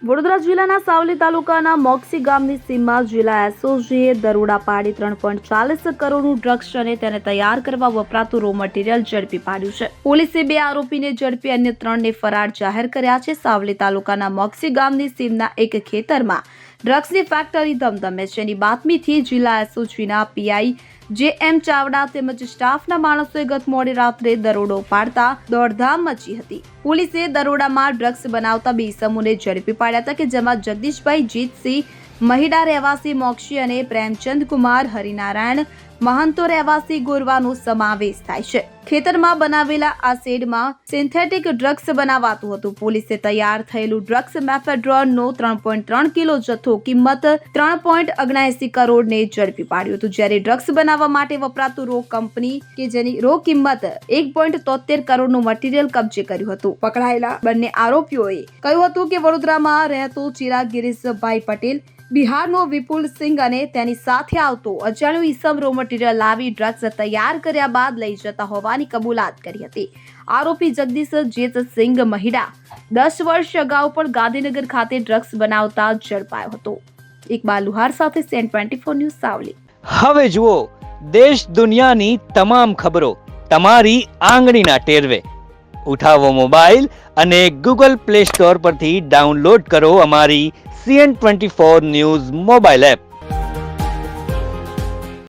વડોદરા જિલ્લાના સાવલી તાલુકાના મોક્ષી ગામની સીમમાં જિલ્લા એસઓજીએ દરોડા પાડી 3.40 કરોડનું ડ્રગ્સ અને તેને તૈયાર કરવા વપરાતું રો મટીરીયલ ઝડપી પાડ્યું છે. પોલીસે 2 આરોપીને ઝડપી અન્ય 3ને ફરાર જાહેર કર્યા છે. સાવલી તાલુકાના મોક્ષી ગામની સીમના એક ખેતરમાં ડ્રગ્સની ફેક્ટરી ધમધમે છે. એની બાતમીથી જિલ્લા એસઓજીના પીઆઈ જે.એમ. ચાવડા તેમજ સ્ટાફના માણસોએ ગત મોડી રાત્રે દરોડો પાડતા દોડધામ મચી હતી. પોલીસે દરોડામાં ડ્રગ્સ બનાવતા 2 ઇસમોને ઝડપી પાડ્યા હતા કે જેમાં જગદીશભાઈ જીતસિંહ મહિડા રહેવાસી મોક્ષી અને પ્રેમચંદ કુમાર હરિનારાયણ મહંતો રહેવાસી ગોરવાનો સમાવેશ થાય છે. ખેતરમાં બનાવેલા આ શેડમાં સિન્થેટિક ડ્રગ્સ બનાવાતું હતું. પોલીસે તૈયાર થયેલું ડ્રગ્સ મેફેડ્રોનનો 3.3 કિલો જથ્થો કિંમત 3.79 કરોડને ઝડપી પાડ્યું હતું. જ્યારે ડ્રગ્સ બનાવવા માટે વપરાતું રો કંપની કે જેની રો કિંમત 1.73 કરોડનું મટીરીયલ કબજે કર્યું હતું. પકડાયેલા બંને આરોપીઓએ કહ્યું હતું કે વડોદરામાં રહેતો ચિરાગ ગિરીશભાઈ પટેલ, બિહારનો વિપુલ સિંઘ અને તેની સાથે આવતો અજાણ્યો ઈસમ રો મટીરીયલ લાવી ડ્રગ્સ તૈયાર કર્યા બાદ લઈ જતા હોવાની કબૂલાત કરી હતી. આરોપી જગદીશ જીતસિંહ મહિડા 10 વર્ષ અગાઉ પણ ગાંધીનગર ખાતે ડ્રગ્સ બનાવતા ઝડપાયો હતો. ઇકબાલ લુહાર સાથે સેન 24 ન્યૂઝ સાવલી. હવે જુઓ દેશ દુનિયાની તમામ ખબરો તમારી આંગળીના ટેરવે. ઉઠાવો મોબાઈલ અને ગૂગલ પ્લે સ્ટોર પરથી ડાઉનલોડ કરો અમારી CN24 ન્યૂઝ મોબાઈલ એપ.